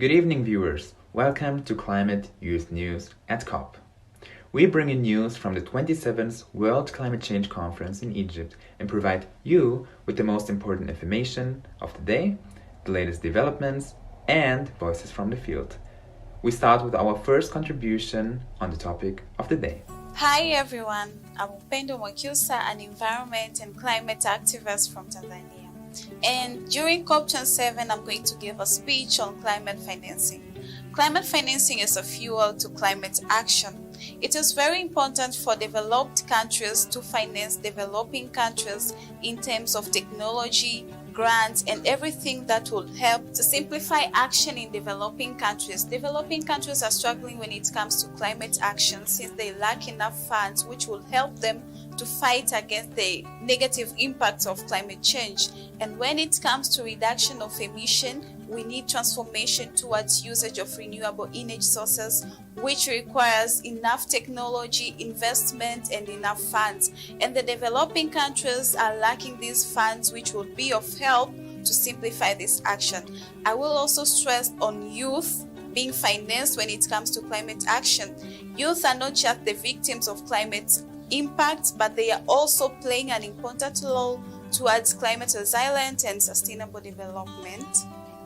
Good evening, viewers. Welcome to Climate Youth News at COP. We bring you news from the 27th World Climate Change Conference in Egypt and provide you with the most important information of the day, the latest developments, and voices from the field. We start with our first contribution on the topic of the day. Hi everyone, I'm Upendo Mwakyusa, an environment and climate activist from Tanzania. And during COP27, I'm going to give a speech on climate financing. Climate financing is a fuel to climate action. It is very important for developed countries to finance developing countries in terms of technology, grants, and everything that will help to simplify action in developing countries. Developing countries are struggling when it comes to climate action since they lack enough funds which will help them to fight against the negative impacts of climate change. And when it comes to reduction of emission, we need transformation towards usage of renewable energy sources, which requires enough technology, investment, and enough funds. And the developing countries are lacking these funds, which will be of help to simplify this action. I will also stress on youth being financed when it comes to climate action. Youth are not just the victims of climate impacts, but they are also playing an important role towards climate resilience and sustainable development.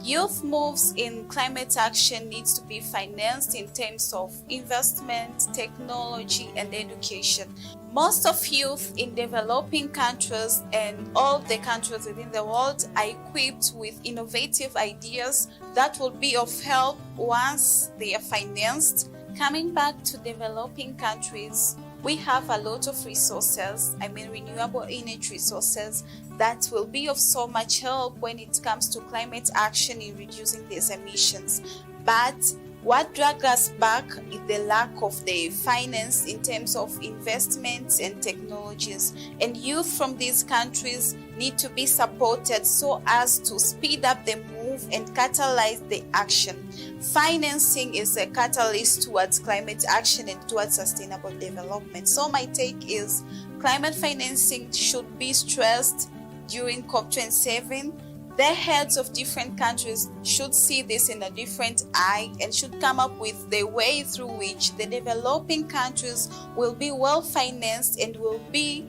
Youth moves in climate action needs to be financed in terms of investment, technology, and education. Most of youth in developing countries and all the countries within the world are equipped with innovative ideas that will be of help once they are financed. Coming back to developing countries, we have a lot of resources, renewable energy resources, that will be of so much help when it comes to climate action in reducing these emissions. But what drags us back is the lack of the finance in terms of investments and technologies. And youth from these countries need to be supported so as to speed up the move and catalyze the action. Financing is a catalyst towards climate action and towards sustainable development. So my take is climate financing should be stressed during COP27. The heads of different countries should see this in a different eye and should come up with the way through which the developing countries will be well financed and will be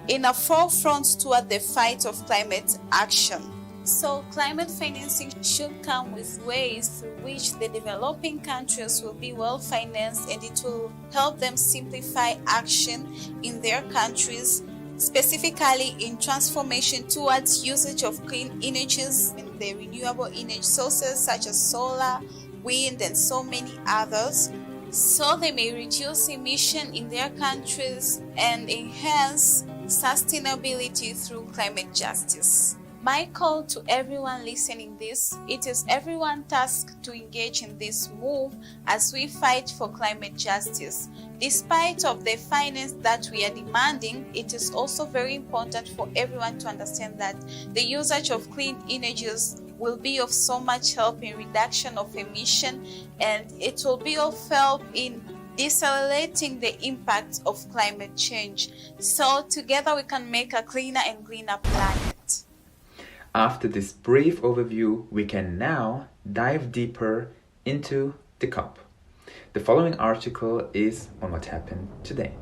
in a forefront toward the fight of climate action. So climate financing should come with ways through which the developing countries will be well financed, and it will help them simplify action in their countries, specifically in transformation towards usage of clean energies and the renewable energy sources such as solar, wind, and so many others, so they may reduce emission in their countries and enhance sustainability through climate justice. My call to everyone listening this, it is everyone's task to engage in this move as we fight for climate justice. Despite of the finance that we are demanding, it is also very important for everyone to understand that the usage of clean energies will be of so much help in reduction of emission, and it will be of help in decelerating the impact of climate change. So together we can make a cleaner and greener planet. After this brief overview, we can now dive deeper into the COP. The following article is on what happened today.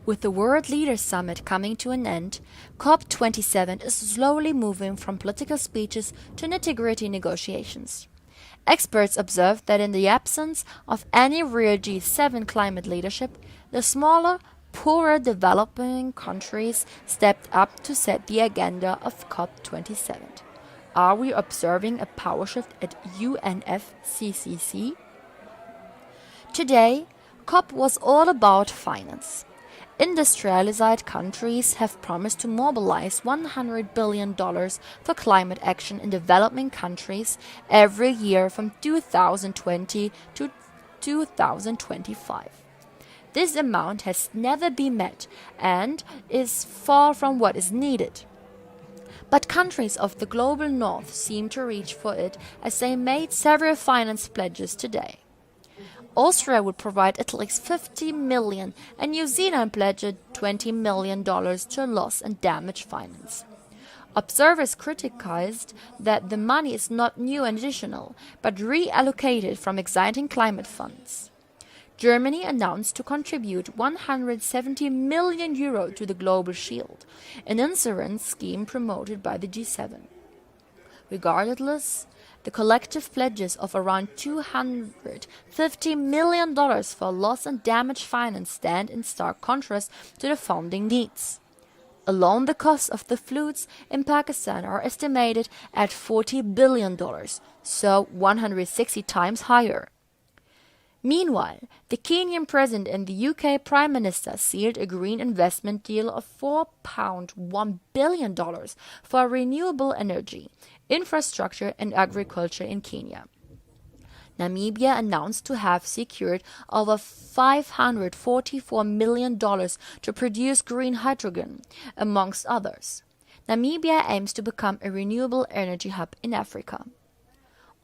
With the World Leaders Summit coming to an end, COP27 is slowly moving from political speeches to nitty-gritty negotiations. Experts observed that in the absence of any real G7 climate leadership, the smaller, poorer developing countries stepped up to set the agenda of COP27. Are we observing a power shift at UNFCCC? Today, COP was all about finance. Industrialized countries have promised to mobilize $100 billion for climate action in developing countries every year from 2020 to 2025. This amount has never been met and is far from what is needed. But countries of the global north seem to reach for it as they made several finance pledges today. Austria would provide at least $50 million and New Zealand pledged $20 million to loss and damage finance. Observers criticized that the money is not new and additional, but reallocated from existing climate funds. Germany announced to contribute 170 million euro to the Global Shield, an insurance scheme promoted by the G7. Regardless, the collective pledges of around $250 million for loss and damage finance stand in stark contrast to the funding needs. Alone, the costs of the floods in Pakistan are estimated at $40 billion, so 160 times higher. Meanwhile, the Kenyan president and the UK Prime Minister sealed a green investment deal of £4.1 billion for renewable energy, infrastructure and agriculture in Kenya. Namibia announced to have secured over $544 million to produce green hydrogen, amongst others. Namibia aims to become a renewable energy hub in Africa.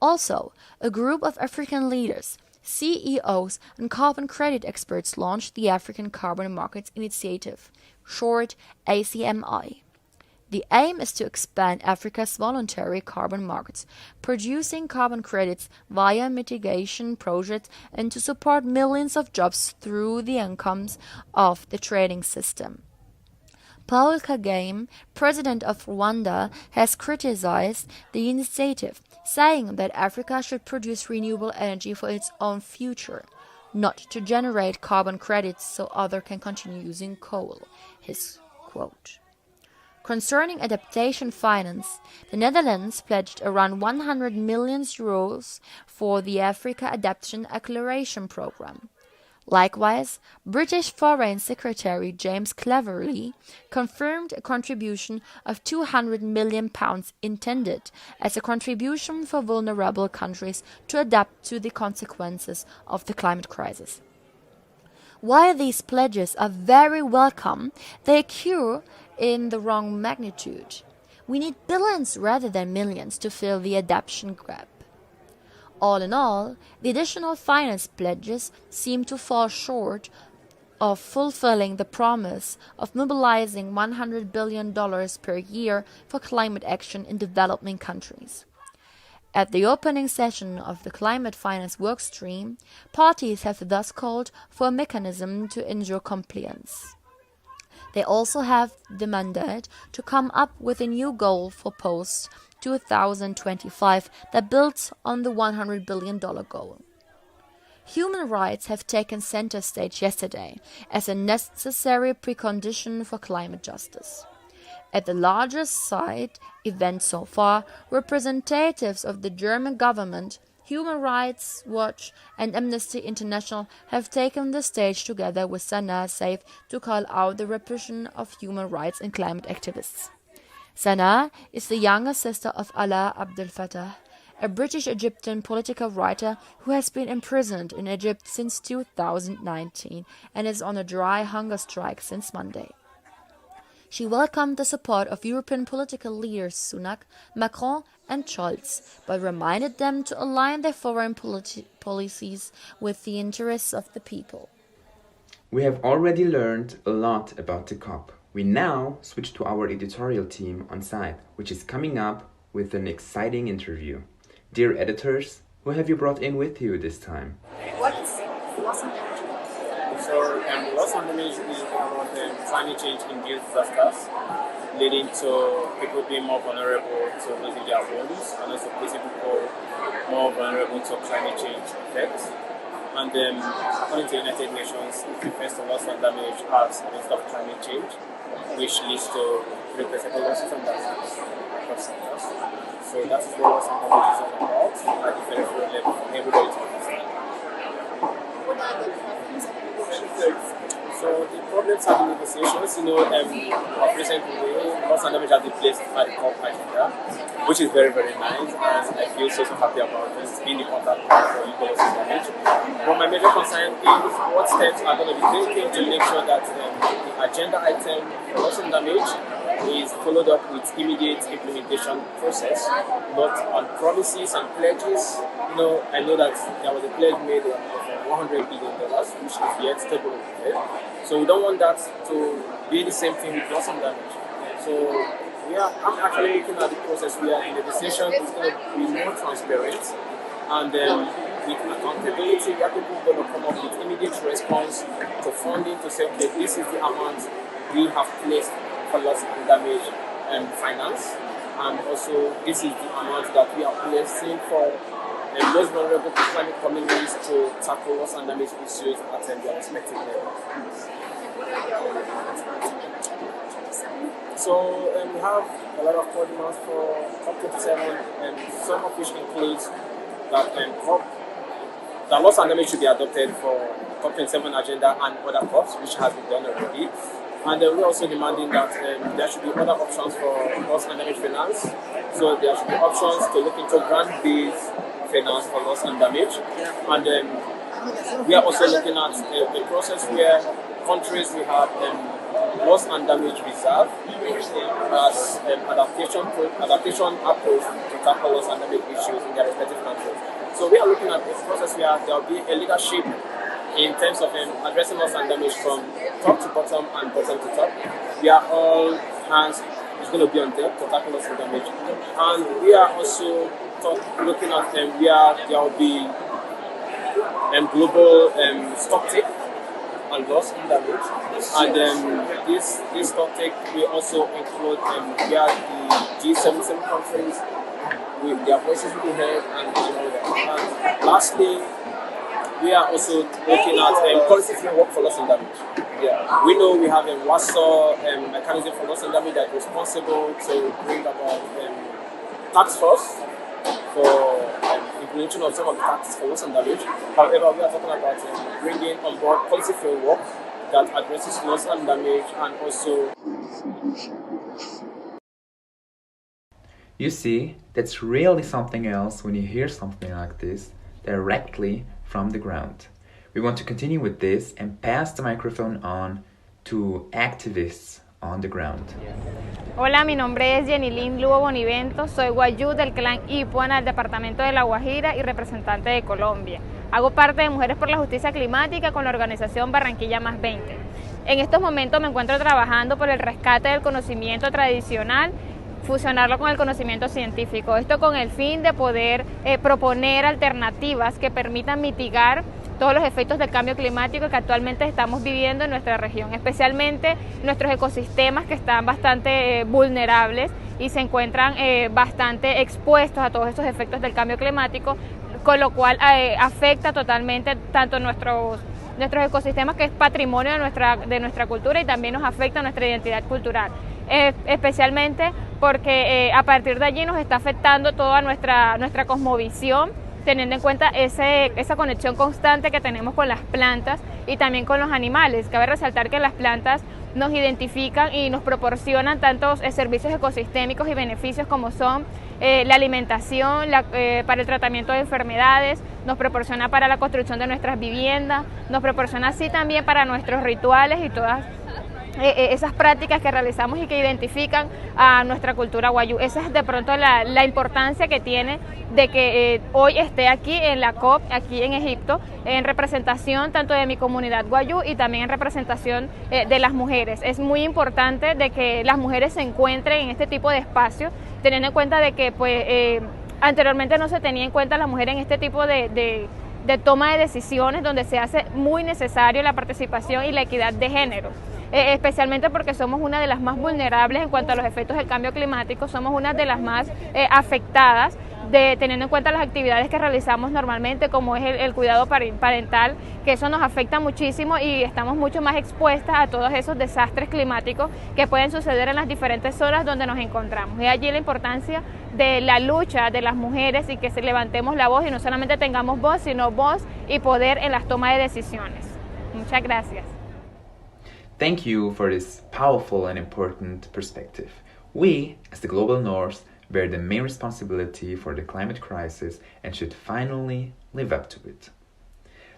Also, a group of African leaders, CEOs and carbon credit experts launched the African Carbon Markets Initiative, short ACMI. The aim is to expand Africa's voluntary carbon markets, producing carbon credits via mitigation projects and to support millions of jobs through the incomes of the trading system. Paul Kagame, president of Rwanda, has criticized the initiative, saying that Africa should produce renewable energy for its own future, not to generate carbon credits so others can continue using coal. His quote. Concerning adaptation finance, the Netherlands pledged around 100 million euros for the Africa Adaptation Acceleration Programme. Likewise, British Foreign Secretary James Cleverly confirmed a contribution of £200 million intended as a contribution for vulnerable countries to adapt to the consequences of the climate crisis. While these pledges are very welcome, they occur in the wrong magnitude. We need billions rather than millions to fill the adaptation gap. All in all, the additional finance pledges seem to fall short of fulfilling the promise of mobilizing $100 billion per year for climate action in developing countries. At the opening session of the climate finance workstream, parties have thus called for a mechanism to ensure compliance. They also have the mandate to come up with a new goal for post-2025 that builds on the $100 billion goal. Human rights have taken center stage yesterday as a necessary precondition for climate justice. At the largest side event so far, representatives of the German government, Human Rights Watch and Amnesty International have taken the stage together with Sanaa Seif to call out the repression of human rights and climate activists. Sanaa is the younger sister of Alaa Abdel Fattah, a British Egyptian political writer who has been imprisoned in Egypt since 2019 and is on a dry hunger strike since Monday. She welcomed the support of European political leaders Sunak, Macron and Scholz, but reminded them to align their foreign policies with the interests of the people. We have already learned a lot about the COP. We now switch to our editorial team on site, which is coming up with an exciting interview. Dear editors, who have you brought in with you this time? What's loss and damage? So, loss and damage is about climate change-induced disasters, leading to people being more vulnerable to losing their homes, and also placing people more vulnerable to climate change effects. And according to the United Nations, it refers to loss and damage as a result of climate change, which leads to irreversible losses and damages across sectors. So that is what loss and damage is all about at the federal level for everybody to understand. What are the problems and negotiations? So the problems are the negotiations, of recent way, loss and damage has been placed at the COP agenda, which is very, very nice, and I feel so happy about this being the contact point for equal loss and damage. But my major concern is what steps are going to be taken to make sure that the agenda item for loss and damage is followed up with immediate implementation process, not on promises and pledges. I know that there was a pledge made of $100 billion, which is yet stable. So we don't want that to be the same thing with loss and damage. So I'm actually looking at the process where the decision is going to be more transparent and with accountability, where people are going to come up with immediate response to funding to say, okay, this is the amount we have placed for loss and damage and finance, and also this is the amount that we are placing for those vulnerable climate communities to tackle loss and damage issues at their respective levels. So we have a lot of coordinates for COP27, and some of which includes that the loss and damage should be adopted for COP27 agenda and other COPs, which has been done already. And we're also demanding that there should be other options for loss and damage finance. So there should be options to look into grant-based finance for loss and damage. And we are also looking at a process where countries will have loss and damage reserve as adaptation approach to tackle loss and damage issues in their respective countries. So we are looking at this process where there will be a leadership in terms of addressing loss and damage from top to bottom and bottom to top. We are all hands is going to be on deck to tackle loss and damage. And we are also looking at where there will be global stock take and loss and damage. And this stock take will also include where the G77 countries with their voices will be heard and all that. And lastly, we are also looking at policy framework for loss and damage. Yeah, we know we have a Warsaw mechanism for loss and damage that is responsible to bring about tax force for implementation of some of the taxes for loss and damage. However, we are talking about bringing on board policy framework that addresses loss and damage and also. You see, that's really something else when you hear something like this directly from the ground. We want to continue with this and pass the microphone on to activists on the ground. Hola, mi nombre es Jenilyn Lugo Bonivento, soy guayú del clan Ipuana del departamento de La Guajira y representante de Colombia. Hago parte de Mujeres por la Justicia Climática con la organización Barranquilla Más 20. En estos momentos me encuentro trabajando por el rescate del conocimiento tradicional, fusionarlo con el conocimiento científico. Esto con el fin de poder proponer alternativas que permitan mitigar todos los efectos del cambio climático que actualmente estamos viviendo en nuestra región, especialmente nuestros ecosistemas que están bastante vulnerables y se encuentran bastante expuestos a todos estos efectos del cambio climático, con lo cual afecta totalmente tanto nuestros ecosistemas, que es patrimonio de nuestra cultura, y también nos afecta nuestra identidad cultural, especialmente porque a partir de allí nos está afectando toda nuestra cosmovisión, teniendo en cuenta esa conexión constante que tenemos con las plantas y también con los animales. Cabe resaltar que las plantas nos identifican y nos proporcionan tantos servicios ecosistémicos y beneficios como son la alimentación, para el tratamiento de enfermedades, nos proporciona para la construcción de nuestras viviendas, nos proporciona así también para nuestros rituales y todas esas prácticas que realizamos y que identifican a nuestra cultura guayú. Esa es de pronto la importancia que tiene de que hoy esté aquí en la COP, aquí en Egipto, en representación tanto de mi comunidad guayú y también en representación de las mujeres. Es muy importante de que las mujeres se encuentren en este tipo de espacios, teniendo en cuenta de que anteriormente no se tenía en cuenta a la mujer en este tipo de toma de decisiones, donde se hace muy necesario la participación y la equidad de género. Especialmente porque somos una de las más vulnerables en cuanto a los efectos del cambio climático, somos una de las más afectadas, teniendo en cuenta las actividades que realizamos normalmente, como es el cuidado parental, que eso nos afecta muchísimo y estamos mucho más expuestas a todos esos desastres climáticos que pueden suceder en las diferentes zonas donde nos encontramos. Y allí la importancia de la lucha de las mujeres y que levantemos la voz y no solamente tengamos voz, sino voz y poder en las tomas de decisiones. Muchas gracias. Thank you for this powerful and important perspective. We, as the Global North, bear the main responsibility for the climate crisis and should finally live up to it.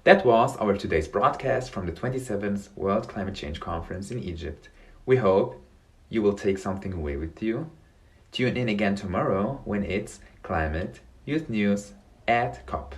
That was our today's broadcast from the 27th World Climate Change Conference in Egypt. We hope you will take something away with you. Tune in again tomorrow when it's Climate Youth News at COP.